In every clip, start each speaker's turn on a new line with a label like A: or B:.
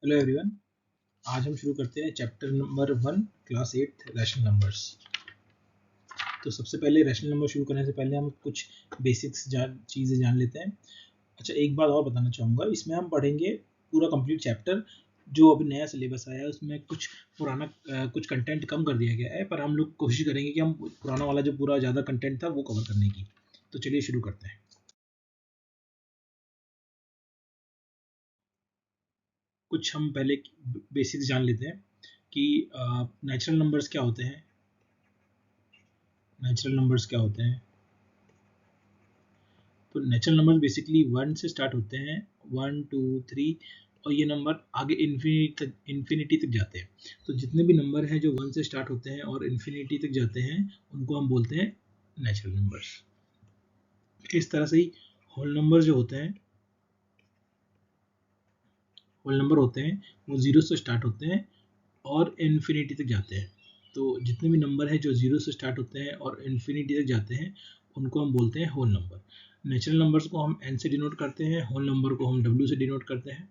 A: Hello everyone. आज हम शुरू करते हैं chapter number 1 class 8 rational numbers. तो सबसे पहले रैशनल नंबर शुरू करने से पहले हम कुछ बेसिक्स चीज़ें जान लेते हैं। अच्छा, एक बात और बताना चाहूँगा, इसमें हम पढ़ेंगे पूरा कंप्लीट चैप्टर। जो अभी नया सिलेबस आया है उसमें कुछ पुराना कुछ कंटेंट कम कर दिया गया है, पर हम लोग कोशिश करेंगे कि हम पुराना वाला जो पूरा ज़्यादा कंटेंट था वो कवर करने की। तो चलिए शुरू करते हैं। कुछ हम पहले बेसिक्स जान लेते हैं कि नेचुरल नंबर्स क्या होते हैं। नेचुरल नंबर्स क्या होते हैं? तो नेचुरल नंबर बेसिकली 1 से स्टार्ट होते हैं, 1 2 3, और ये नंबर आगे इन्फिनिटी तक जाते हैं। तो जितने भी नंबर हैं जो 1 से स्टार्ट होते हैं और इन्फिनिटी तक जाते हैं उनको हम बोलते हैं नेचुरल नंबर्स। इस तरह से ही होल नंबर जो होते हैं, होल नंबर होते हैं वो 0 से स्टार्ट होते हैं और इन्फिनिटी तक जाते हैं। तो जितने भी नंबर हैं जो 0 से स्टार्ट होते हैं और इन्फिनिटी तक जाते हैं उनको हम बोलते हैं होल नंबर। नेचुरल नंबर्स को हम n से डिनोट करते हैं, होल नंबर को हम w से डिनोट करते हैं।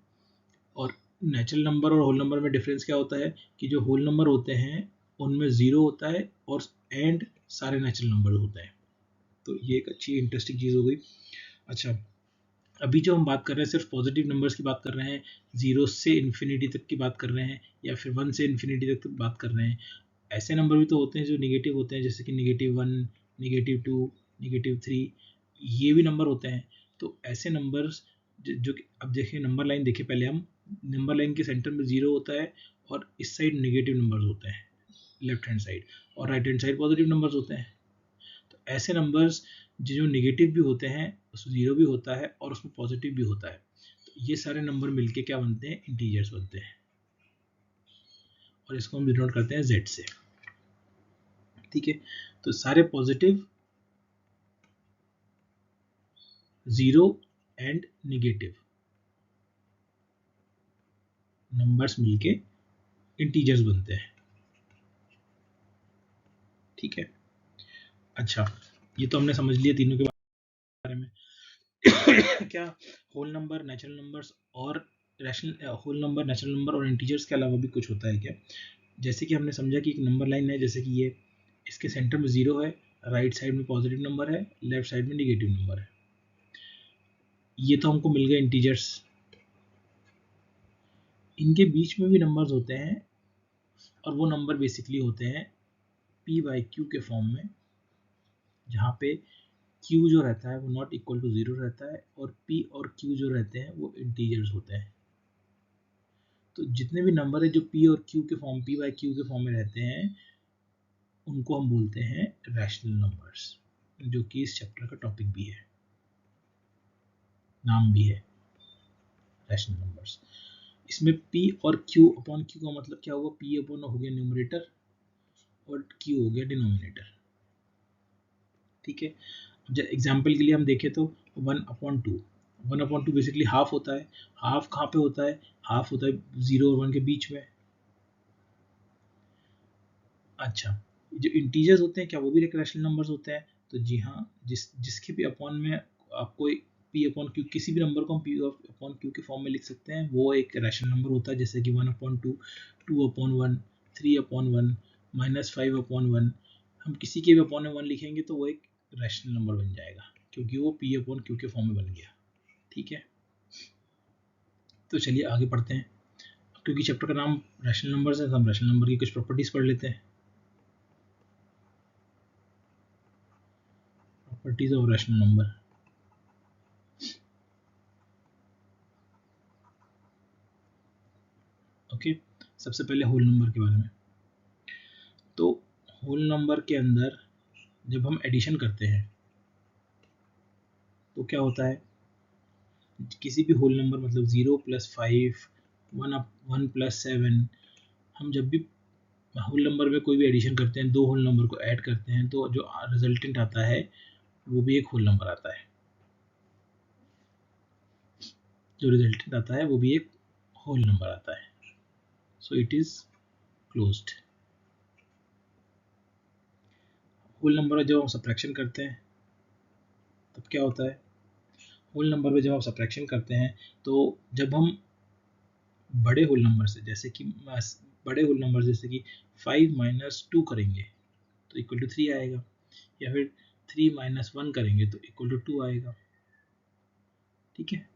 A: और नेचुरल नंबर और होल नंबर में डिफरेंस क्या होता है कि जो होल नंबर होते हैं उनमें 0 होता है और एंड सारे नेचुरल नंबर होते हैं। तो ये एक अच्छी इंटरेस्टिंग चीज़ हो गई। अच्छा, अभी जो हम बात कर रहे हैं सिर्फ पॉजिटिव नंबर्स की बात कर रहे हैं, 0 से इन्फिनिटी तक की बात कर रहे हैं या फिर 1 से इन्फिनिटी तक बात कर रहे हैं। ऐसे नंबर भी तो होते हैं जो निगेटिव होते हैं, जैसे कि -1, -2, -3, ये भी नंबर होते हैं। तो ऐसे नंबर्स जो कि अब देखिए नंबर लाइन देखिए, पहले हम नंबर लाइन के सेंटर में 0 होता है और इस साइड नेगेटिव नंबर्स होते हैं लेफ्ट हैंड साइड, और right hand side positive numbers होते हैं। तो ऐसे नंबर्स जो नेगेटिव भी होते हैं, उसमें 0 भी होता है और उसमें पॉजिटिव भी होता है, तो ये सारे नंबर मिलके क्या बनते हैं? इंटीजर्स बनते हैं, और इसको हम डिनोट करते हैं z से। ठीक है, तो सारे पॉजिटिव, 0 एंड नेगेटिव नंबर्स मिलके इंटीजर्स बनते हैं। ठीक है, अच्छा, ये तो हमने समझ लिया तीनों के बारे में। क्या होल नंबर, नेचुरल नंबर्स और rational, whole number, natural number और इंटीजर्स के अलावा भी कुछ होता है क्या? जैसे कि हमने समझा कि एक नंबर लाइन है, जैसे कि ये, इसके सेंटर में 0 है, राइट साइड में पॉजिटिव नंबर है, लेफ्ट साइड में निगेटिव नंबर है। ये तो हमको मिल गए इंटीजर्स। इनके बीच में भी नंबर्स होते हैं और वो नंबर बेसिकली होते हैं p/q के फॉर्म में, जहाँ पे q जो रहता है वो नॉट इक्वल टू 0 रहता है और p और q जो रहते हैं वो इंटीजर्स होते हैं। तो जितने भी नंबर है जो p और q के फॉर्म, p/q के फॉर्म में रहते हैं, उनको हम बोलते हैं रैशनल नंबर्स, जो कि इस चैप्टर का टॉपिक भी है, नाम भी है रैशनल नंबर्स। इसमें p और q अपॉन q का मतलब क्या हुआ? p अपॉन हो गया न्यूमरेटर और q हो गया डिनोमिनेटर। ठीक है, जब एग्जाम्पल के लिए हम देखें तो 1/2, 1/2 बेसिकली हाफ होता है। हाफ कहाँ पे होता है? हाफ होता है 0 और 1 के बीच में। अच्छा, जो इंटीजर्स होते हैं क्या वो भी एक रैशनल नंबर्स होते हैं? तो जी हाँ, जिसके भी अपॉन में आपको p अपॉन q, किसी भी नंबर को हम p अपॉन q के फॉर्म में लिख सकते हैं, वो एक रैशनल नंबर होता है। जैसे कि 1/2, 2/1, 3/1, -5/1, हम किसी के भी अपॉन में 1 लिखेंगे तो वो एक रैशनल नंबर बन जाएगा, क्योंकि वो p अपॉन q के फॉर्म में बन गया। ठीक है, तो चलिए आगे पढ़ते हैं। क्योंकि चैप्टर का नाम रैशनल नंबर्स है तो हम रैशनल नंबर की कुछ प्रॉपर्टीज पढ़ लेते हैं। Properties of rational number. Okay, सबसे पहले होल नंबर के बारे में। तो होल नंबर के अंदर जब हम एडिशन करते हैं तो क्या होता है? किसी भी होल नंबर, मतलब 0 + 5, 1 + 7, हम जब भी होल नंबर में कोई भी एडिशन करते हैं, दो होल नंबर को ऐड करते हैं, तो जो रिजल्टेंट आता है वो भी एक होल नंबर आता है। जो रिजल्टेंट आता है वो भी एक होल नंबर आता है। So it is closed. Whole number में जब हम सब्ट्रैक्शन करते हैं तब क्या होता है? होल नंबर में जब हम सब्ट्रैक्शन करते हैं तो जब हम बड़े होल नंबर से, जैसे कि बड़े होल नंबर जैसे कि 5 माइनस 2 करेंगे तो इक्वल टू 3 आएगा, या फिर 3 माइनस 1 करेंगे तो इक्वल टू 2 आएगा। ठीक है।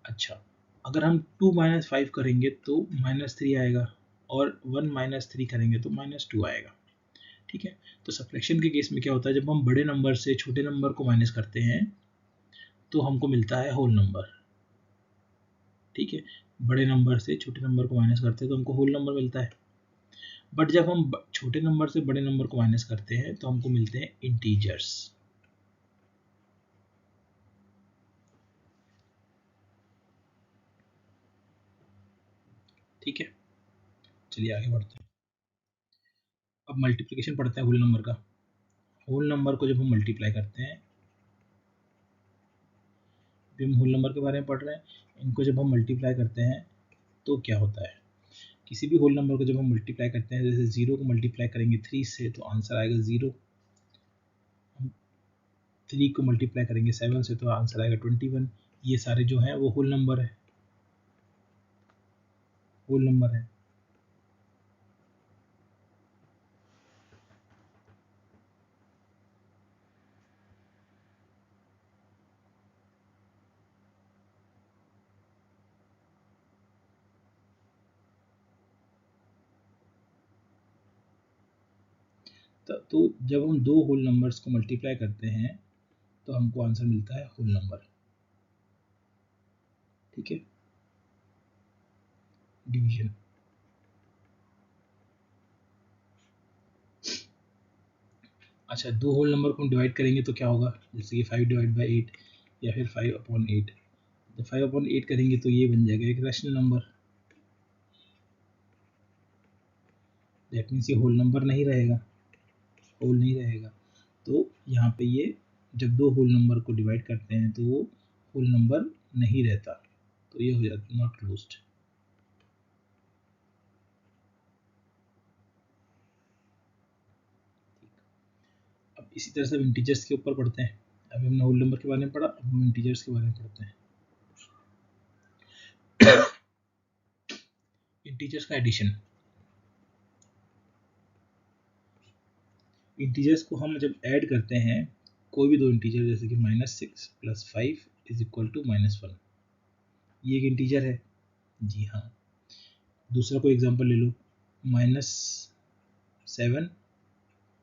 A: अच्छा, अगर हम 2 माइनस 5 करेंगे तो -3 आएगा, और 1 माइनस 3 करेंगे तो -2 आएगा। ठीक है। तो सब्ट्रैक्शन के केस में क्या होता है, जब हम बड़े नंबर से छोटे नंबर को माइनस करते हैं तो हमको मिलता है होल नंबर। ठीक है, बड़े नंबर से छोटे नंबर को माइनस करते हैं तो हमको होल नंबर मिलता है। बट जब हम छोटे नंबर से बड़े नंबर को माइनस करते हैं तो हमको मिलते हैं इंटीजर्स। ठीक है, चलिए आगे बढ़ते हैं। अब मल्टीप्लिकेशन पढ़ते हैं होल नंबर का। होल नंबर को जब हम मल्टीप्लाई करते हैं, अभी हम होल नंबर के बारे में पढ़ रहे हैं, इनको जब हम मल्टीप्लाई करते हैं तो क्या होता है, किसी भी होल नंबर को जब हम मल्टीप्लाई करते हैं, जैसे 0 को मल्टीप्लाई करेंगे 3 से तो आंसर आएगा 0, 3 को मल्टीप्लाई करेंगे 7 से तो आंसर आएगा 21। ये सारे जो हैं वो होल नंबर है, होल नंबर है। तो जब हम दो होल नंबर्स को मल्टीप्लाई करते हैं तो हमको आंसर मिलता है होल नंबर। ठीक है, डिवीजन। अच्छा, दो होल नंबर को हम डिवाइड करेंगे तो क्या होगा, जैसे कि 5 डिवाइड बाई 8 या फिर 5/8। जब 5/8 करेंगे तो ये बन जाएगा एक रैशनल नंबर, दैट मीन्स ये होल नंबर नहीं रहेगा, होल नहीं रहेगा। तो यहाँ पे ये जब दो होल नंबर को डिवाइड करते हैं तो वो होल नंबर नहीं रहता, तो ये हो जाता नॉट क्लोज्ड। अब इसी तरह से हम इंटीजर्स के ऊपर पढ़ते हैं। अभी हमने होल नंबर के बारे में पढ़ा, अब हम इंटीजर्स के बारे में पढ़ते हैं। इंटीजर्स का एडिशन। इंटीजर्स को हम जब ऐड करते हैं, कोई भी दो इंटीजर जैसे कि -6 + 5 = -1, ये एक इंटीजर है। जी हाँ। दूसरा कोई एग्जांपल ले लो, -7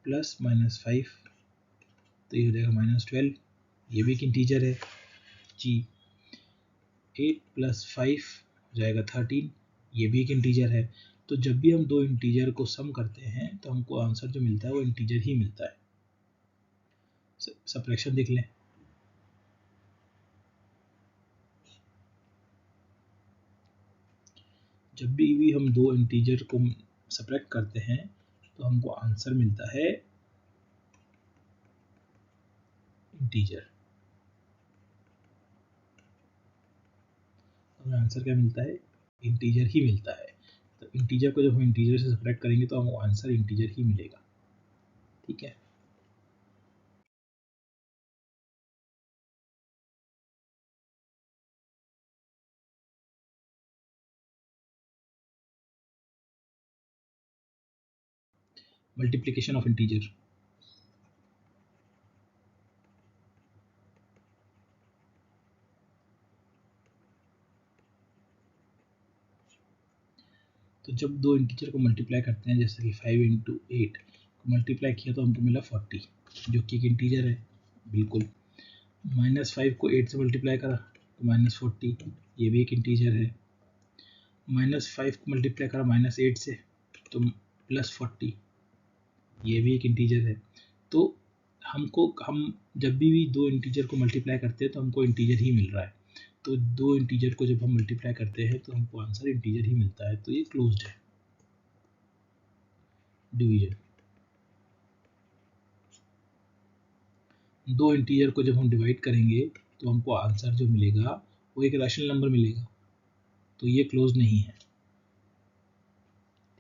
A: + -5 तो ये हो जाएगा -12, ये भी एक इंटीजर है। जी। 8 + 5 हो जाएगा 13, ये भी एक इंटीजर है। तो जब भी हम दो इंटीजर को सम करते हैं तो हमको आंसर जो मिलता है वो इंटीजर ही मिलता है। सब्ट्रैक्शन देख लें। जब भी हम दो इंटीजर को सब्ट्रैक्ट करते हैं तो हमको आंसर मिलता है इंटीजर। हमें आंसर क्या मिलता है, इंटीजर ही मिलता है। तो इंटीजर को जब हम इंटीजर से सब्ट्रैक्ट करेंगे तो हमको आंसर इंटीजर ही मिलेगा। ठीक है। Multiplication of integer. तो जब दो इंटीजर को मल्टीप्लाई करते हैं, जैसे कि 5 × 8 को मल्टीप्लाई किया तो हमको मिला 40, जो कि एक इंटीजर है। बिल्कुल। -5 को 8 से मल्टीप्लाई करा तो -40, ये भी एक इंटीजर है। -5 को मल्टीप्लाई करा -8 से तो +40, ये भी एक इंटीजर है। तो हम जब भी दो इंटीजर को मल्टीप्लाई करते हैं तो हमको इंटीजर ही मिल रहा है। तो दो इंटीजर को जब हम मल्टीप्लाई करते हैं तो हमको आंसर इंटीजर ही मिलता है, तो ये क्लोज्ड है। डिवीजन। दो इंटीजर को जब हम डिवाइड करेंगे तो हमको आंसर जो मिलेगा वो एक रैशनल नंबर मिलेगा, तो ये क्लोज नहीं है।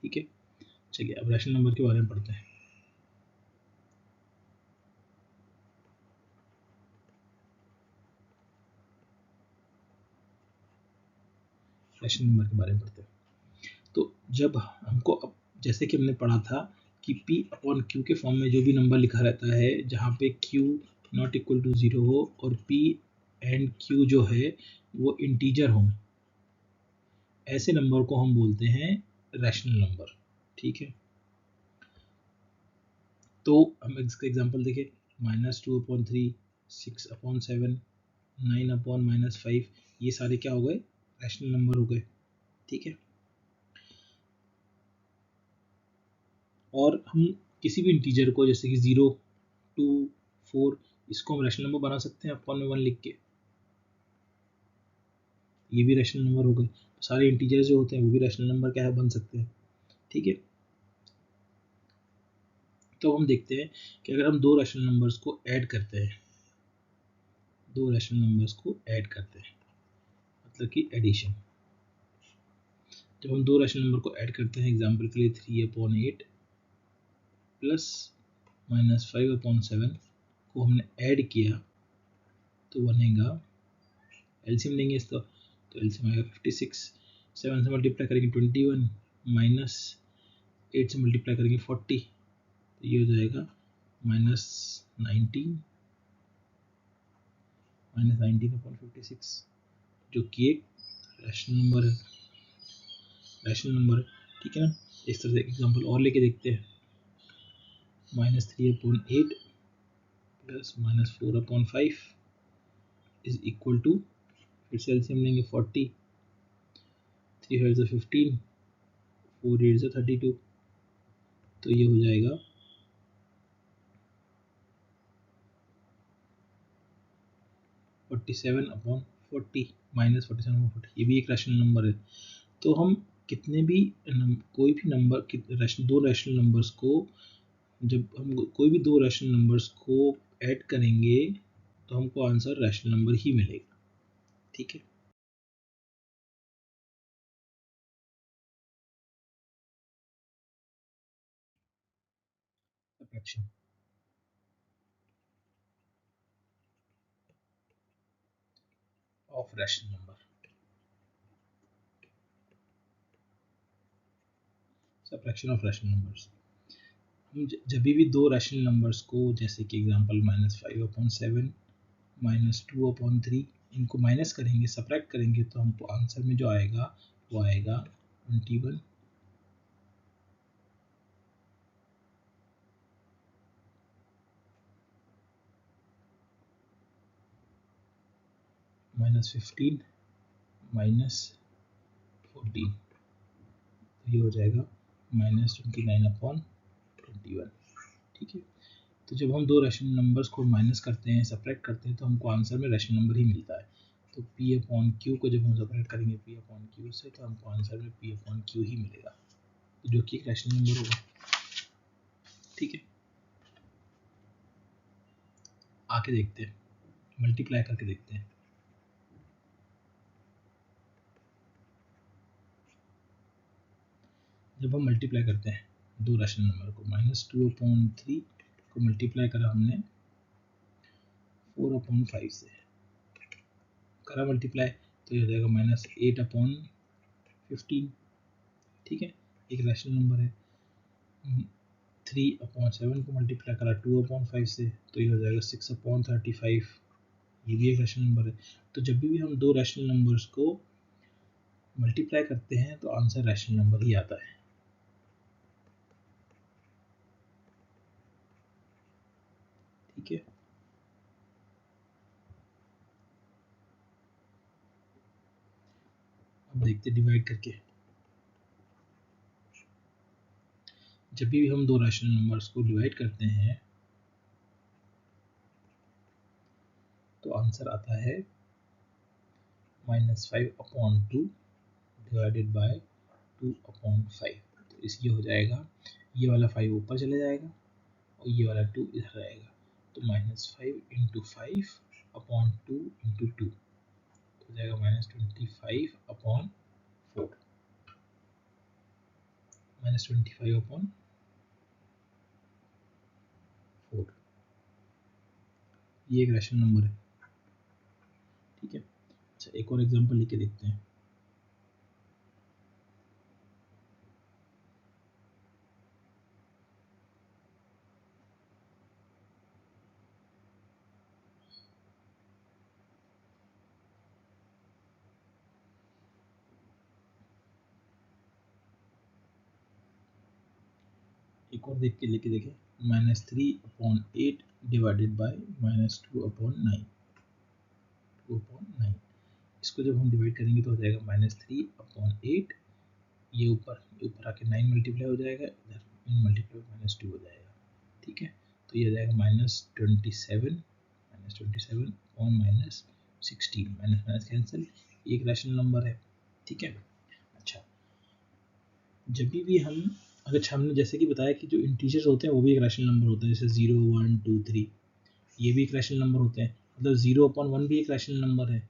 A: ठीक है। चलिए अब रैशनल नंबर के बारे में पढ़ते हैं। रैशनल नंबर के बारे में पढ़ते हैं। तो जब हमको अब जैसे कि हमने पढ़ा था कि P अपॉन Q के फॉर्म में जो भी नंबर लिखा रहता है जहाँ पे Q नॉट इक्वल टू 0 हो और P एंड Q जो है वो इंटीजर हो, ऐसे नंबर को हम बोलते हैं रैशनल नंबर। ठीक है, तो हम इसका एग्जांपल देखें, -2/3, 6/7, 9/-5, ये सारे क्या हो गए, रैशनल नंबर हो गए। ठीक है, और हम किसी भी इंटीजर को जैसे कि 0, 2, 4, इसको हम रैशनल नंबर बना सकते हैं अपॉन में 1 लिख के, ये भी रैशनल नंबर हो गए। तो सारे इंटीजर जो होते हैं वो भी रैशनल नंबर क्या है, बन सकते हैं। ठीक है, तो हम देखते हैं कि अगर हम दो रैशनल नंबर्स को ऐड करते हैं, दो रैशनल नंबर्स को ऐड करते हैं मतलब कि एडिशन, जब हम दो रैशनल नंबर को ऐड करते हैं, एग्जांपल के लिए 3/8 प्लस -5/7 को हमने ऐड किया तो बनेगा, एलसीएम लेंगे इसका, तो एलसीएम आएगा 56, 7 से मल्टीप्लाई करेंगे 21, माइनस 8 से मल्टीप्लाई करेंगे 40, तो ये हो जाएगा -19 -19/56, जो कि एक रैशनल नंबर है, रैशनल नंबर है। ठीक है ना, इस तरह से एग्जांपल और लेके देखते हैं, -3/8 प्लस -4/5 इज इक्वल टू, फिर से एलसीएम लेंगे 40, 3 5 से 15, 4 8 से 32, तो ये हो जाएगा -47/40, ये भी एक रैशनल नंबर है। तो हम कितने भी कोई भी नंबर, दो रैशनल नंबर्स को, जब हम कोई भी दो रैशनल नंबर्स को ऐड करेंगे तो हमको आंसर रैशनल नंबर ही मिलेगा। ठीक है, subtraction of rational number, subtraction of rational numbers. हम जब भी दो रैशनल नंबर्स को, जैसे कि एग्जांपल -5/7, -2/3, इनको माइनस करेंगे, सब्ट्रैक्ट करेंगे, तो हमको आंसर में जो आएगा वो आएगा 21, -15, -14, ये हो जाएगा -29/21। ठीक है, तो जब हम दो रैशनल नंबर्स को माइनस करते हैं, सब्ट्रैक्ट करते हैं, तो हमको आंसर में रैशनल नंबर ही मिलता है। तो P/Q को जब हम सब्ट्रैक्ट करेंगे P/Q से, तो हमको आंसर में P/Q ही मिलेगा, जो कि एक रैशनल नंबर होगा। ठीक है, आके देखते हैं, मल्टीप्लाई करके देखते हैं। जब हम मल्टीप्लाई करते हैं दो रैशनल नंबर को, -2/3 को मल्टीप्लाई करा हमने 4/5 से, करा मल्टीप्लाई, तो ये हो जाएगा -8/15। ठीक है, एक रैशनल नंबर है। 3/7 को मल्टीप्लाई करा 2/5 से, तो ये हो जाएगा 6/35, ये भी एक रैशनल नंबर है। तो जब भी हम दो रैशनल नंबर्स को मल्टीप्लाई करते हैं तो आंसर रैशनल नंबर ही आता है। ठीक है, अब देखते डिवाइड करके, जब भी हम दो रैशनल नंबर्स को डिवाइड करते हैं तो आंसर आता है -5/2 डिवाइडेड बाय 2/5। तो इस ये हो जाएगा, ये वाला 5 ऊपर चले जाएगा और ये वाला 2 इधर आएगा, तो -5/5/2 हो जाएगा -25/4, -25/4, ये एक रैशनल नंबर है। ठीक है, अच्छा एक और एग्जांपल लेके देखते हैं। एक और देख के लेके देखें, -3/8 डिवाइडेड बाय -2/9। इसको जब हम डिवाइड करेंगे तो हो जाएगा -3/8, ये ऊपर आके 9 मल्टीप्लाई हो जाएगा, इधर मल्टीप्लाई -2 हो जाएगा। ठीक है, तो ये हो जाएगा -27 और -16, माइनस कैंसिल, एक रैशनल नंबर है। ठीक है, अच्छा जब भी हम हमने जैसे कि बताया कि जो इंटीजर्स होते हैं वो भी एक रैशनल नंबर होता है, जैसे 0, 1, 2, 3, ये भी एक रैशनल नंबर होते हैं। मतलब 0/1 भी एक रैशनल नंबर है,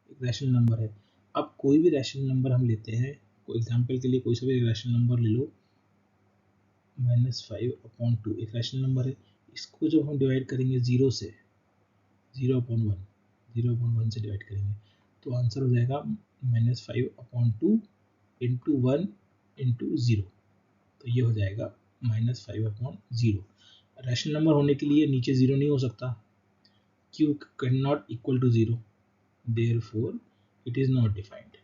A: एक रैशनल नंबर है। अब कोई भी रैशनल नंबर हम लेते हैं, कोई एग्जांपल के लिए कोई सा भी रैशनल नंबर ले लो, -5/2 एक रैशनल नंबर है। इसको जब हम डिवाइड करेंगे 0 से, 0/1 से डिवाइड करेंगे तो आंसर हो जाएगा -5/2 इंटू 1 इंटू 0, तो ये हो जाएगा -5/0। रैशनल नंबर होने के लिए नीचे 0 नहीं हो सकता, q can not equal to 0, therefore it is not defined.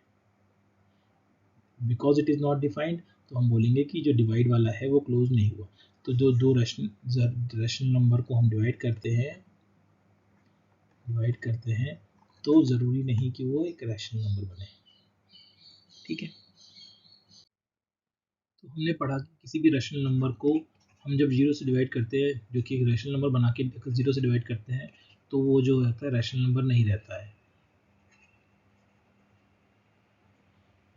A: Because it is not defined तो हम बोलेंगे कि जो डिवाइड वाला है वो क्लोज नहीं हुआ। तो जो दो रैशनल नंबर को हम डिवाइड करते हैं तो ज़रूरी नहीं कि वो एक रैशनल नंबर बने। ठीक है, तो हमने पढ़ा कि किसी भी रैशनल नंबर को हम जब 0 से डिवाइड करते हैं, जो कि एक रैशनल नंबर बना के 0 से डिवाइड करते हैं, तो वो जो रहता है रैशनल नंबर नहीं रहता है,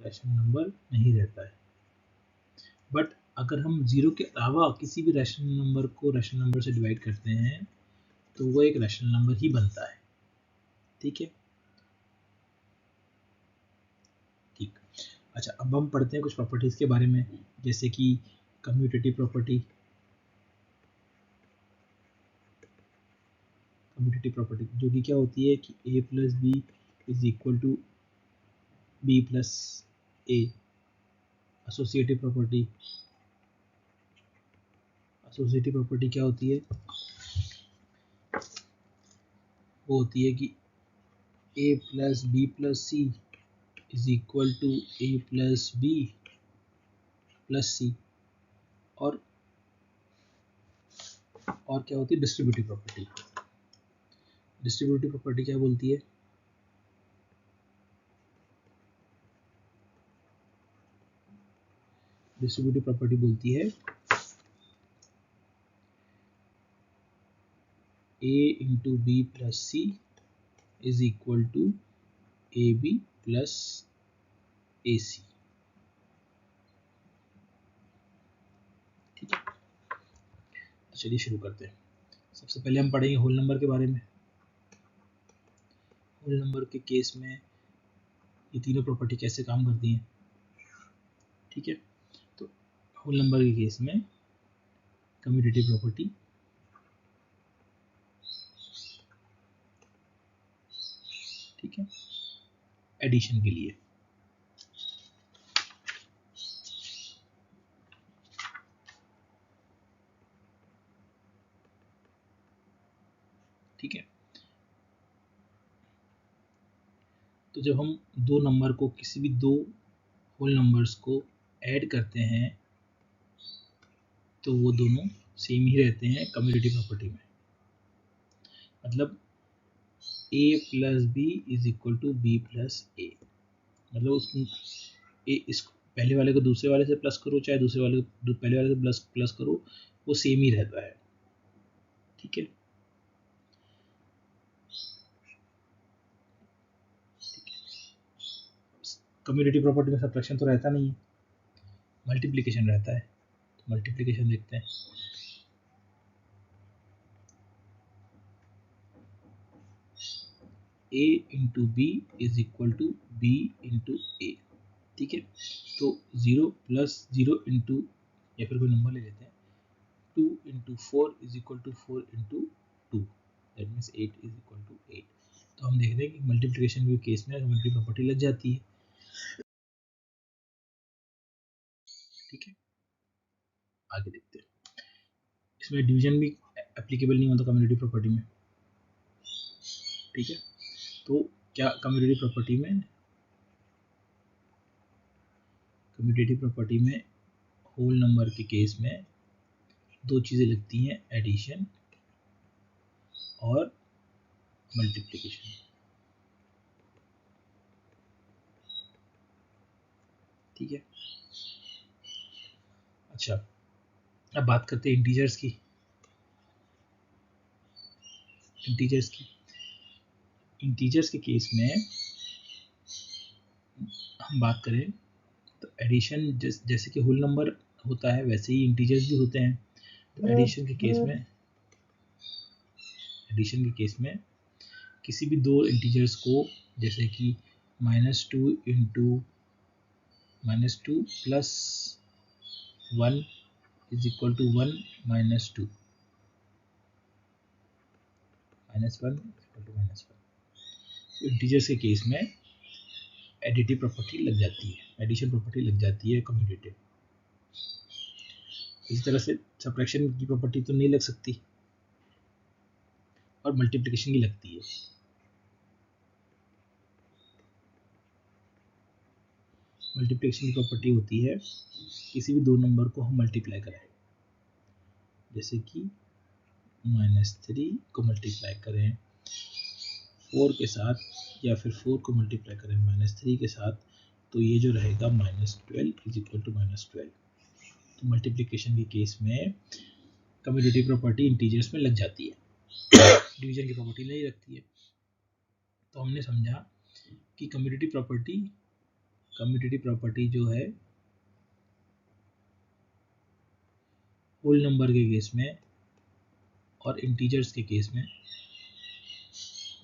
A: रैशनल नंबर नहीं रहता है। बट अगर हम 0 के अलावा किसी भी रैशनल नंबर को रैशनल नंबर से डिवाइड करते हैं तो वो एक रैशनल नंबर ही बनता है। ठीक है, ठीक। अच्छा, अब हम पढ़ते हैं कुछ प्रॉपर्टीज़ के बारे में, जैसे कि कम्यूटेटिव प्रॉपर्टी। कम्यूटेटिव प्रॉपर्टी जो कि क्या होती है कि a plus B is equal to B plus A. Associative property, associative property क्या होती है, वो होती है कि a plus B plus C is equal to a plus B plus C. और क्या होती है डिस्ट्रीब्यूटिव प्रॉपर्टी। डिस्ट्रीब्यूटिव प्रॉपर्टी क्या बोलती है, डिस्ट्रीब्यूटिव प्रॉपर्टी बोलती है a into B plus C is equal to A B plus A C. ठीक है, तो चलिए शुरू करते हैं। सबसे पहले हम पढ़ेंगे होल नंबर के बारे में। होल नंबर के केस में ये तीनों प्रॉपर्टी कैसे काम करती हैं। ठीक है, तो होल नंबर के केस में कम्यूटेटिव प्रॉपर्टी, ठीक है, एडिशन के लिए। ठीक है, तो जब हम दो नंबर को, किसी भी दो होल नंबर्स को ऐड करते हैं तो वो दोनों सेम ही रहते हैं कम्यूटेटिव प्रॉपर्टी में। मतलब a plus B is equal to B plus A, मतलब उसमें इस पहले वाले को दूसरे वाले से प्लस करो, चाहे दूसरे वाले को पहले वाले से प्लस करो, वो सेम ही रहता है। ठीक है, कम्यूटेटिव प्रॉपर्टी में सब्ट्रैक्शन तो रहता नहीं है, मल्टीप्लिकेशन रहता है। तो मल्टीप्लिकेशन देखते हैं। a into B is equal to B into A. ठीक है, तो 0 प्लस 0 इंटू, या फिर कोई नंबर ले लेते हैं, 2 into 4 is equal to 4 into 2, that means 8 is equal to 8। तो हम देख रहे हैं कि मल्टीप्लिकेशन के केस में मल्टी प्रॉपर्टी लग जाती है। ठीक है, आगे देखते हैं। इसमें डिवीजन भी एप्लीकेबल नहीं होता कम्यूटेटिव प्रॉपर्टी में। ठीक है, तो क्या कम्यूटेटिव प्रॉपर्टी में होल नंबर के केस में दो चीज़ें लगती हैं, एडिशन और मल्टीप्लिकेशन। ठीक है। अच्छा, अब बात करते हैं इंटीजर्स की। इंटीजर्स के केस में हम बात करें तो एडिशन जैसे कि होल नंबर होता है वैसे ही इंटीजर्स भी होते हैं। तो एडिशन के केस में किसी भी दो इंटीजर्स को, जैसे कि -2 प्लस 1 इज इक्वल टू 1 -2, तो इंटीजर्स के केस में एडिटिव प्रॉपर्टी लग जाती है, एडिशन प्रॉपर्टी लग जाती है कम्यूटेटिव। इसी तरह से सब्ट्रैक्शन की प्रॉपर्टी तो नहीं लग सकती, और मल्टीप्लिकेशन की लगती है। मल्टीप्लिकेशन की प्रॉपर्टी होती है किसी भी दो नंबर को हम मल्टीप्लाई करें, जैसे कि -3 को मल्टीप्लाई करें 4 के साथ, या फिर 4 को मल्टीप्लाई करें -3 के साथ, तो ये जो रहेगा -12 इज इक्वल टू -12। तो मल्टीप्लिकेशन के केस में कम्यूटेटिव प्रॉपर्टी इंटीजर्स में लग जाती है, डिवीजन की प्रॉपर्टी नहीं लगती है। तो हमने समझा कि कम्यूटेटिव प्रॉपर्टी जो है होल नंबर के केस में और इंटीजर्स के केस में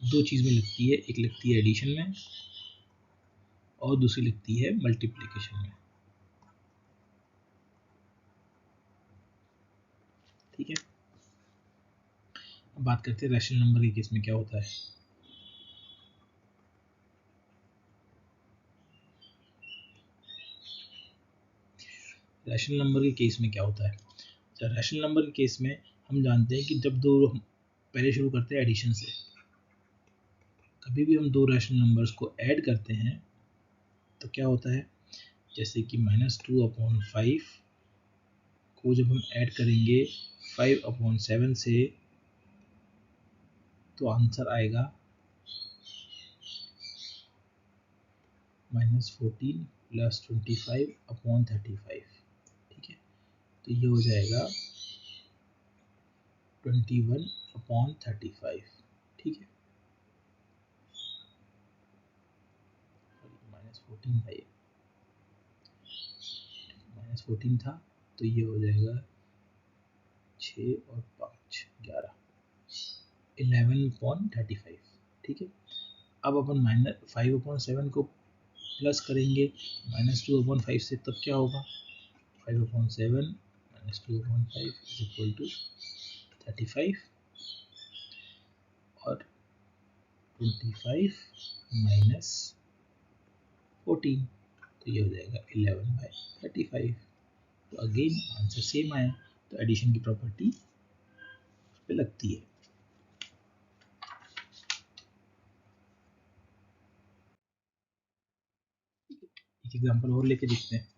A: दो चीज़ में लगती है, एक लगती है एडिशन में और दूसरी लगती है मल्टीप्लिकेशन में। ठीक है। अब बात करते हैं रैशनल नंबर के केस में क्या होता है। रैशनल नंबर के केस में क्या होता है, रैशनल नंबर के केस में हम जानते हैं कि जब दो, पहले शुरू करते हैं एडिशन से, कभी भी हम दो रैशनल नंबर्स को ऐड करते हैं तो क्या होता है, जैसे कि -2/5 को जब हम ऐड करेंगे 5/7 से, तो आंसर आएगा -14 + 25/35। ठीक है, तो ये हो जाएगा 21/35। ठीक है, -14 था, तो ये हो जाएगा 6 और 5 11, 11/35। ठीक है, अब अपन -5/7 को प्लस करेंगे -2/5 से, तब क्या होगा, 5/7 -2/5 इज इक्वल टू 35, और 25 -14, तो ये हो जाएगा 11/35। तो अगेन आंसर सेम आया, तो एडिशन की प्रॉपर्टी उस पर लगती है। एक एग्जांपल और लेके देखते हैं।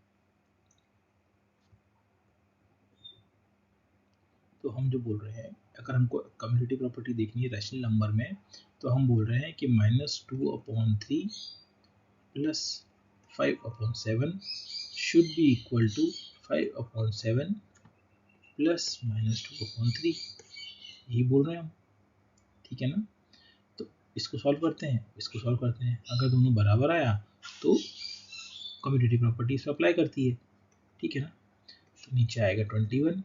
A: तो हम जो बोल रहे हैं, अगर हमको कम्यूटेटिव प्रॉपर्टी देखनी है रैशनल नंबर में, तो हम बोल रहे हैं कि -2/3 plus 5/7 should be equal to 5/7 plus -2/3, यही बोल रहे हैं हम। ठीक है ना, तो इसको सॉल्व करते हैं, अगर दोनों बराबर आया तो कम्यूटेटिव प्रॉपर्टी इस पर अप्लाई करती है। ठीक है ना, तो नीचे आएगा 21,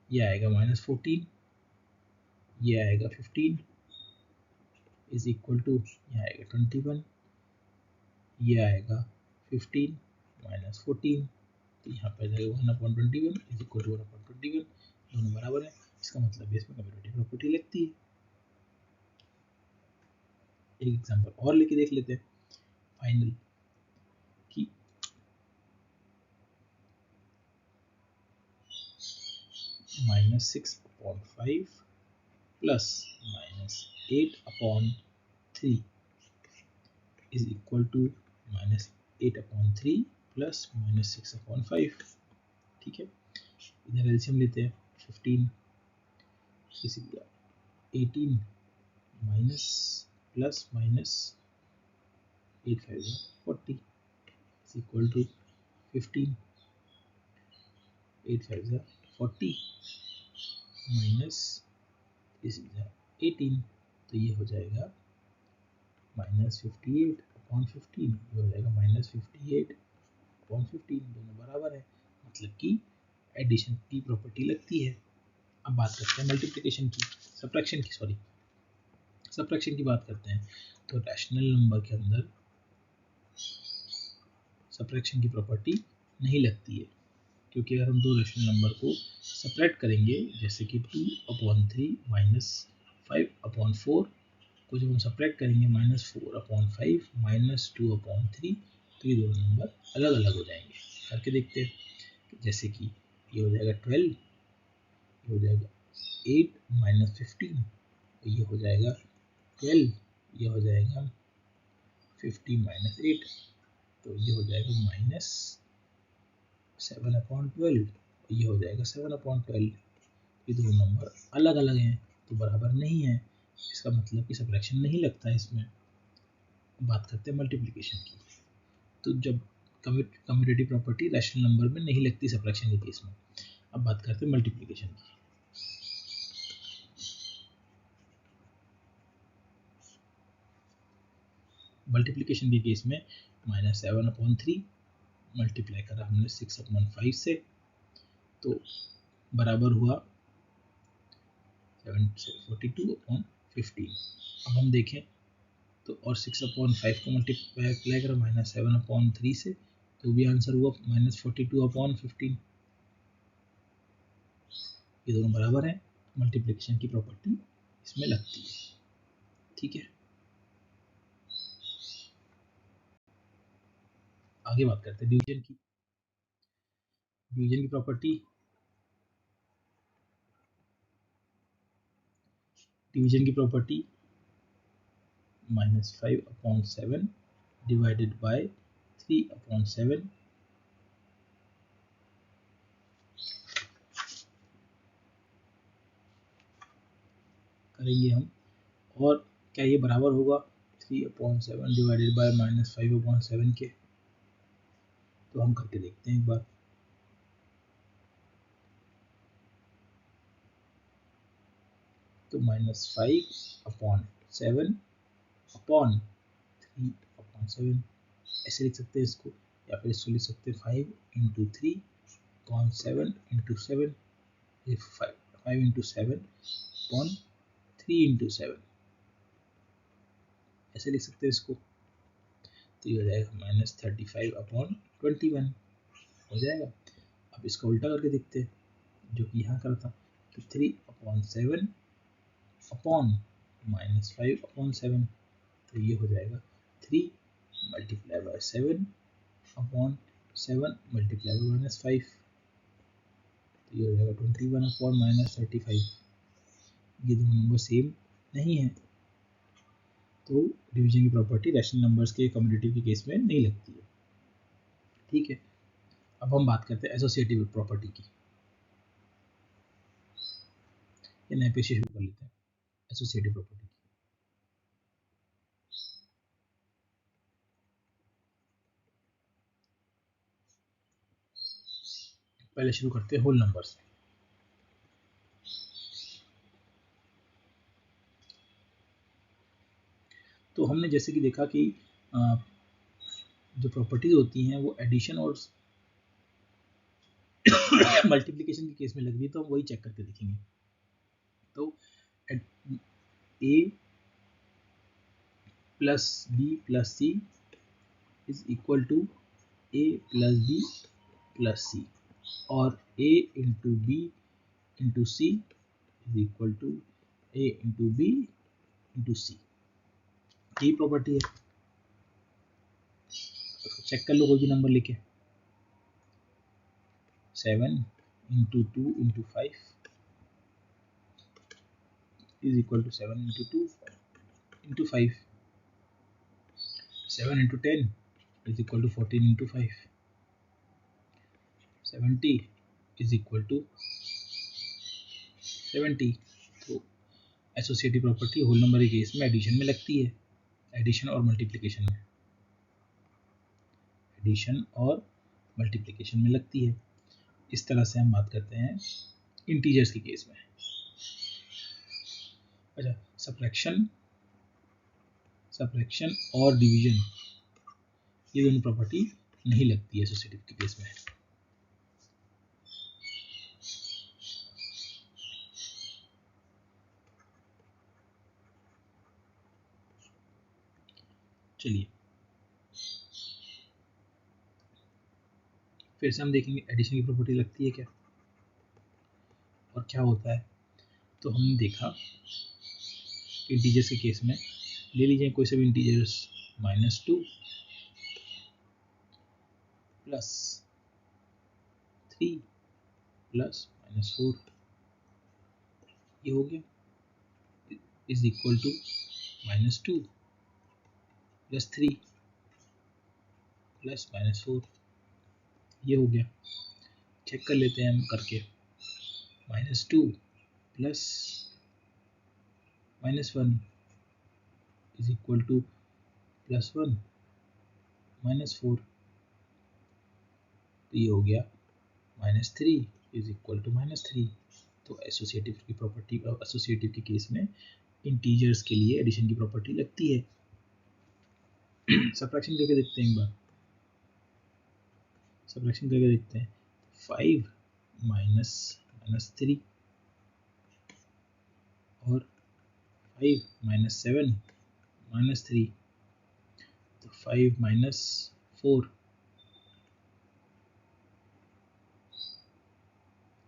A: ये आएगा -14, ये आएगा 15 इज इक्वल टू, ये आएगा 21, ये आएगा 15 -14, तो यहाँ पर जाएगा 1/21 इज इक्वल टू 1/21, दोनों बराबर है, इसका मतलब इसमें कम्यूटेटिव प्रॉपर्टी लगती है। एक एग्जांपल और लेके देख लेते हैं फाइनल कि -6/5 plus -8/3 is equal to -8/3 plus -6/5। ठीक है, इधर एलसीएम लेते हैं 15 18 minus plus minus 8 5 40 is equal to 15 8 5 40 minus 18, तो ये हो जाएगा माइनस 58 अपॉन 15, ये हो जाएगा माइनस 58 अपॉन 15, दोनों बराबर है, मतलब कि एडिशन की प्रॉपर्टी लगती है। अब बात करते हैं मल्टीप्लिकेशन की, सब्ट्रैक्शन की बात करते हैं। तो रैशनल नंबर के अंदर सब्ट्रैक्शन की प्रॉपर्टी नहीं लगती है, क्योंकि अगर हम दो रैशनल नंबर को सेपरेट करेंगे, जैसे कि 2/3 माइनस 5/4 को जब हम सब्ट्रैक्ट करेंगे -4/5 -2/3, तो ये दोनों नंबर अलग अलग हो जाएंगे। करके देखते हैं, जैसे कि ये हो जाएगा 12, ये हो जाएगा 8 माइनस 15, तो ये हो जाएगा 12, ये हो जाएगा 50 माइनस 8, तो ये हो जाएगा माइनस 7/12, ये हो जाएगा 7/12। ये दोनों नंबर अलग अलग हैं तो बराबर नहीं है, इसका मतलब कि सब्ट्रैक्शन नहीं लगता है इसमें। बात करते हैं मल्टीप्लिकेशन की। तो जब कम्यूटेटिव प्रॉपर्टी रैशनल नंबर में नहीं लगती सब्ट्रैक्शन के केस में। अब बात करते हैं मल्टीप्लिकेशन की। मल्टीप्लिकेशन के केस में -7/3 मल्टीप्लाई करा हमने 6/5 से, तो बराबर हुआ 42/15। अब हम देखें तो, और 6/5 को मल्टीप्लाई करा -7/3 से, तो भी आंसर हुआ -42/15। ये दोनों बराबर है, मल्टीप्लिकेशन की प्रॉपर्टी इसमें लगती है। ठीक है, आगे बात करते हैं डिवीजन की। डिवीजन की प्रॉपर्टी, -5/7 डिवाइडेड बाय 3/7 करेंगे हम, और क्या ये बराबर होगा 3/7 डिवाइडेड बाय -5/7 के? तो हम करके देखते हैं एक बार। तो -5/7 अपॉन 3/7 ऐसे लिख सकते हैं इसको, या फिर इसको लिख सकते हैं 5 × 3/7 × 7, 5 × 7 अपॉन 3 × 7 ऐसे लिख सकते हैं इसको। तो ये हो जाएगा -35/21 हो जाएगा। अब इसका उल्टा करके देखते हैं, जो कि यहाँ करा था, तो 3/7 अपॉन -5/7, तो ये हो जाएगा 3 multiply by 7 upon 7 multiply by -5, तो ये हो जाएगा 21/-35। ये दोनों नंबर सेम नहीं है, तो डिवीजन की प्रॉपर्टी रैशनल नंबर्स के कम्यूटेटिव के केस में नहीं लगती है। ठीक है, अब हम बात करते हैं एसोसिएटिव प्रॉपर्टी की। ये नए पेज से शुरू कर लेते हैं एसोसिएटिव प्रॉपर्टी की। पहले शुरू करते हैं होल नंबर से। तो हमने जैसे कि देखा कि जो प्रॉपर्टीज होती हैं वो एडिशन और मल्टीप्लिकेशन के केस में लग रही है, तो हम वही चेक करके देखेंगे। तो a plus b plus c is equal to a plus b plus c, और a into b into c is equal to a into b into c। यही प्रॉपर्टी है, चेक कर लो कोई भी नंबर लिखे। 7 into 2 into 5 is equal to 7 into 2 into 5। 7 इंटू 10 is equal to 14 into 5. 70 is equal to 70। तो एसोसिएटिव प्रॉपर्टी होल नंबर के केस में एडिशन में लगती है, एडिशन और मल्टीप्लिकेशन में, एडिशन और मल्टीप्लिकेशन में लगती है। इस तरह से हम बात करते हैं इंटीजर्स के केस में। अच्छा, सब्ट्रैक्शन और डिवीजन, ये दोनों प्रॉपर्टी नहीं लगती है एसोसिएटिव के केस में। चलिए फिर से हम देखेंगे एडिशन की प्रॉपर्टी लगती है क्या और क्या होता है। तो हमने देखा इंटीजर्स के केस में, ले लीजिए कोई से भी इंटीजर्स, -2 प्लस 3 प्लस -4, ये हो गया, is equal to -2 plus 3 plus -4, ये हो गया। चेक कर लेते हैं हम करके, -2 प्लस -1 इज इक्वल टू +1 -4, तो ये हो गया -3 इज इक्वल टू -3। तो एसोसिएटिव की प्रॉपर्टी, एसोसिएटिव के केस में इंटीजर्स के लिए एडिशन की प्रॉपर्टी लगती है। सब्ट्रैक्शन करके देखते हैं एक बार, सब्ट्रैक्शन करके देखते हैं। 5 -3 और 5 -7 -3, तो 5 -4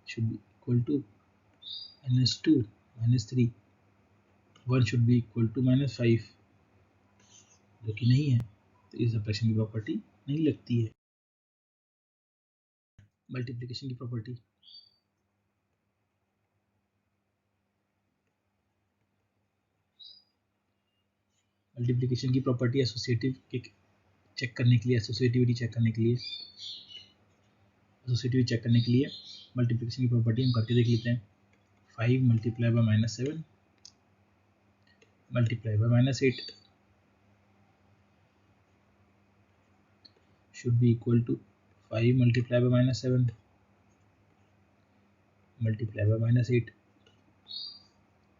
A: should be equal to -2 -3, 1 should be equal to -5, जो कि नहीं है, तो इस सब्ट्रैक्शन की प्रॉपर्टी नहीं लगती है। मल्टीप्लिकेशन की प्रॉपर्टी, मल्टीप्लिकेशन की प्रॉपर्टी एसोसिएटिव के चेक करने के लिए, एसोसिएटिविटी चेक करने के लिए, एसोसिएटिविटी चेक करने के लिए मल्टीप्लिकेशन की प्रॉपर्टी हम करके देख लेते हैं। 5 multiply by -7 multiply by -8 should be equal to 5 multiply by -7 multiply by -8,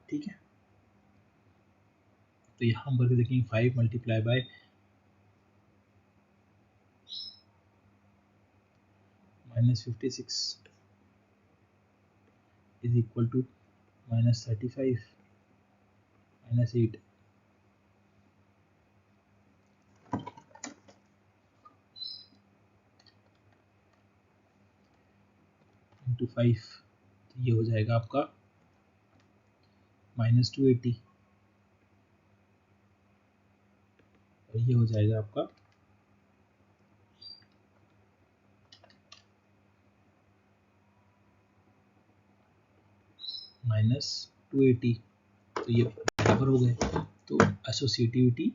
A: ठीक है। तो यहाँ हम करके देखेंगे 5 multiply by -56 is equal to -35 -8, into 5, तो ये हो जाएगा आपका -280, और ये हो जाएगा आपका -280, तो ये बराबर हो गए। तो एसोसिएटिविटी,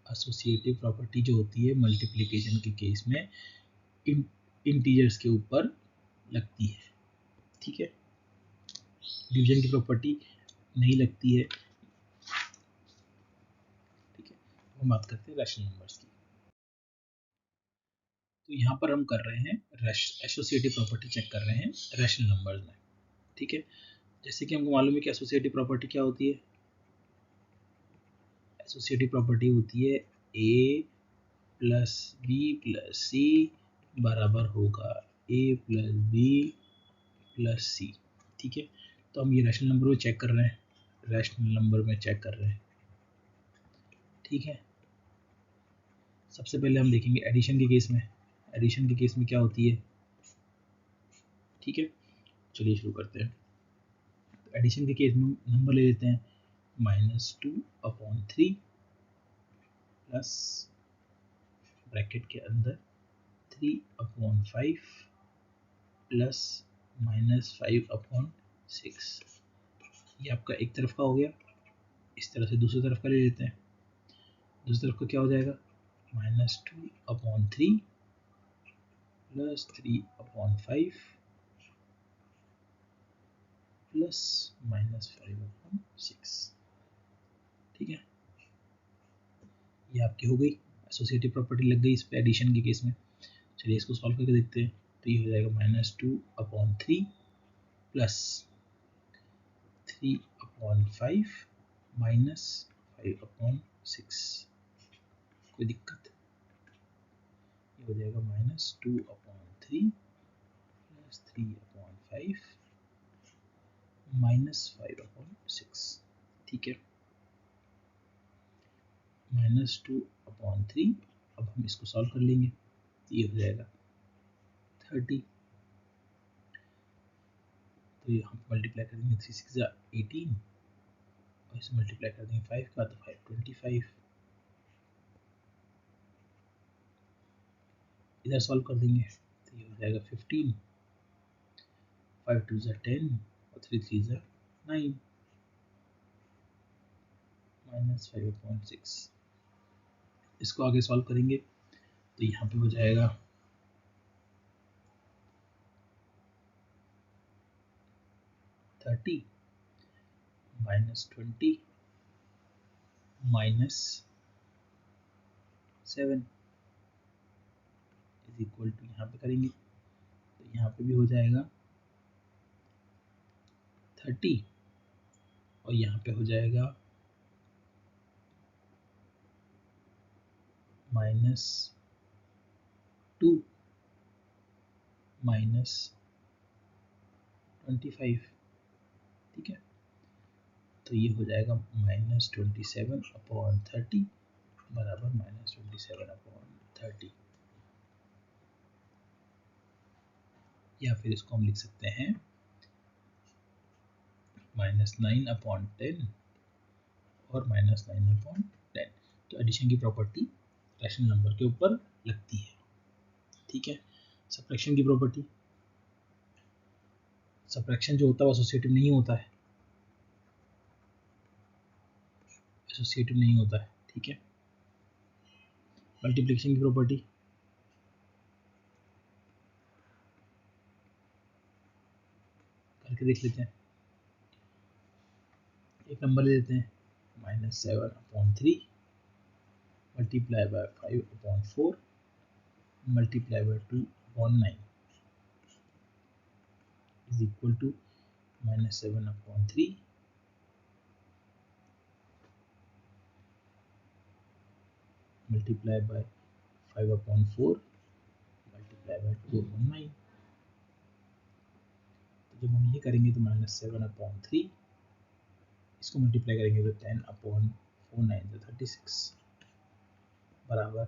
A: एसोसिएटिव प्रॉपर्टी जो होती है मल्टीप्लिकेशन के केस में इंटीजर्स के ऊपर लगती है, ठीक है। डिवीजन की प्रॉपर्टी नहीं लगती है, ठीक है। हम बात करते हैं रैशनल नंबर्स की। तो यहाँ पर हम कर रहे हैं एसोसिएटिव प्रॉपर्टी चेक कर रहे हैं रैशनल नंबर्स में, ठीक है। जैसे कि हमको मालूम है कि एसोसिएटिव प्रॉपर्टी क्या होती है। एसोसिएटिव प्रॉपर्टी होती है a प्लस बी प्लस सी बराबर होगा a प्लस बी प्लस सी, ठीक है। तो हम ये रैशनल नंबर में चेक कर रहे हैं, रैशनल नंबर में चेक कर रहे हैं, ठीक है। सबसे पहले हम देखेंगे एडिशन के केस में, एडिशन के केस में क्या होती है, ठीक है। चलिए शुरू करते हैं। तो एडिशन के केस में नंबर ले लेते हैं -2/3 प्लस ब्रैकेट के अंदर 3/5 प्लस -5/6, ये आपका एक तरफ का हो गया। इस तरह से दूसरी तरफ का ले लेते हैं। दूसरी तरफ का क्या हो जाएगा, -2/3 प्लस 3/5 प्लस -5/6। ठीक है, ये आपकी हो गई एसोसिएटिव प्रॉपर्टी, लग गई इस पे एडिशन के केस में। चलिए इसको सॉल्व करके देखते हैं। तो ये हो जाएगा -2/3 प्लस 3/5 -5/6। कोई दिक्कत? ये हो जाएगा -2/3 प्लस 3/5 -5/6। ठीक है, -2/3। अब हम इसको सॉल्व कर लेंगे, ये हो जाएगा 30। तो ये हम मल्टीप्लाई कर देंगे 3 6 18, और इसे मल्टीप्लाई कर देंगे 5 का, तो 5 25। इधर सॉल्व कर देंगे तो ये हो जाएगा 15, 5 2 10 और 3 3 9 -5/6। इसको आगे सॉल्व करेंगे तो यहाँ पे हो जाएगा 30 -20 -7 इज इक्वल टू, यहाँ पे करेंगे तो यहाँ पे भी हो जाएगा 30, और यहाँ पे हो जाएगा -2 -25। ठीक है, तो ये हो जाएगा -27/30 बराबर -27/30। या फिर इसको हम लिख सकते हैं -9/10 और -9/10। तो एडिशन की प्रॉपर्टी रैशनल नंबर के ऊपर लगती है। ठीक है, सब्ट्रैक्शन की प्रॉपर्टी, सब्ट्रैक्शन जो होता है वो एसोसिएटिव नहीं होता है, एसोसिएटिव नहीं होता है। ठीक है, मल्टीप्लिकेशन की प्रॉपर्टी, करके देख लेते हैं। एक नंबर ले लेते हैं -7/3 multiply by 5/4 multiply by 2/9 is equal to -7/3 multiply by 5/4 multiply by 2/9। तो जब हम ये करेंगे तो -7/3, इसको मल्टीप्लाई करेंगे तो 10/4 9 36 बराबर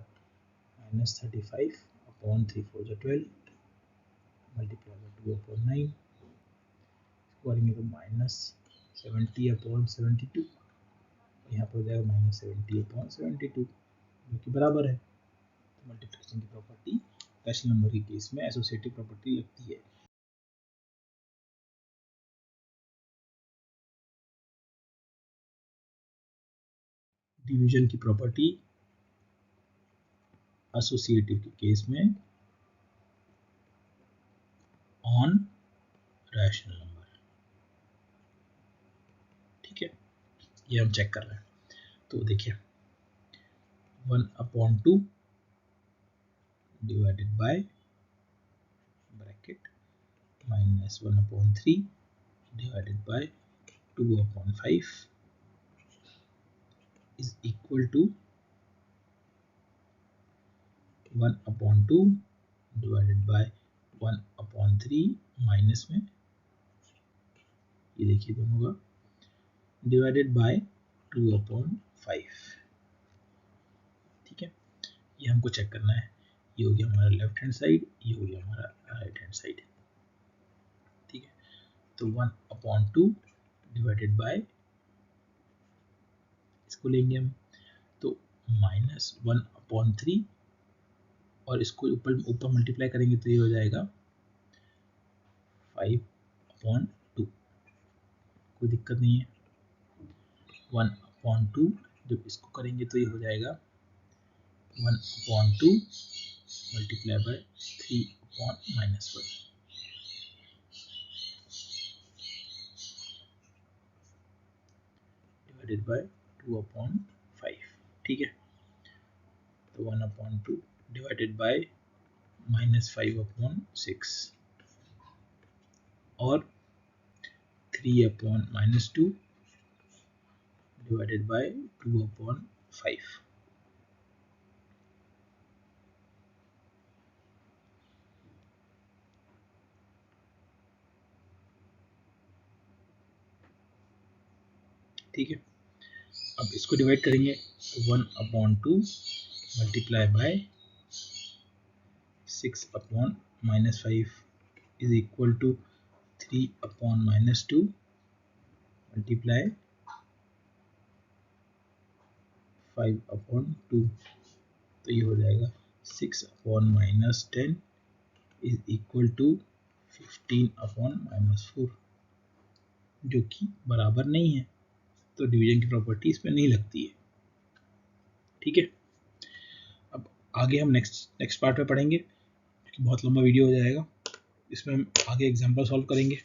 A: -35/3 4 12 मल्टीप्लाई बाय 2/9। इसको करेंगे तो -70/72, यहाँ पर हो जाएगा -70/72 जो कि बराबर है। तो मल्टीप्लिकेशन की प्रॉपर्टी रैशनल नंबर के केस में एसोसिएटिव प्रॉपर्टी लगती है। डिवीजन की प्रॉपर्टी एसोसिएटिव के केस में ऑन रैशनल नंबर। ठीक है, ये हम चेक कर रहे हैं। तो देखिए 1/2 divided by bracket -1/3 divided by 2/5 is equal to 1/2 divided by 1/3 minus में, ये देखिए दोनों का, डिवाइडेड बाय 2/5। ठीक है, ये हमको चेक करना है। ये हो गया हमारा लेफ्ट हैंड साइड, ये हो गया हमारा राइट हैंड साइड। ठीक है, तो 1/2 डिवाइडेड बाय, इसको लेंगे हम तो -1/3, और इसको ऊपर ऊपर मल्टीप्लाई करेंगे तो ये हो जाएगा 5/2। कोई दिक्कत नहीं है। 1/2 जब इसको करेंगे तो ये हो जाएगा 1/2 मल्टीप्लाई बाय 3/-1। डिवाइडेड बाय 2/5, ठीक है। तो 1/2 डिवाइडेड बाय -5/6 और 3/-2 डिवाइडेड बाय 2/5। ठीक है, अब इसको डिवाइड करेंगे तो 1/2 multiply by 6/-5 is equal to 3/-2 multiply 5/2, तो ये हो जाएगा 6/-10 इज इक्वल टू 15/-4, जो कि बराबर नहीं है, तो डिवीजन की प्रॉपर्टी इसमें नहीं लगती है। ठीक है, अब आगे हम नेक्स्ट पार्ट में पढ़ेंगे, बहुत लंबा वीडियो हो जाएगा। इसमें हम आगे एग्जांपल सॉल्व करेंगे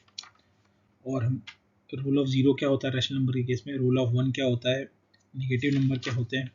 A: और हम रूल ऑफ ज़ीरो क्या होता है रैशनल नंबर के केस में, रूल ऑफ 1 क्या होता है, नेगेटिव नंबर क्या होते हैं,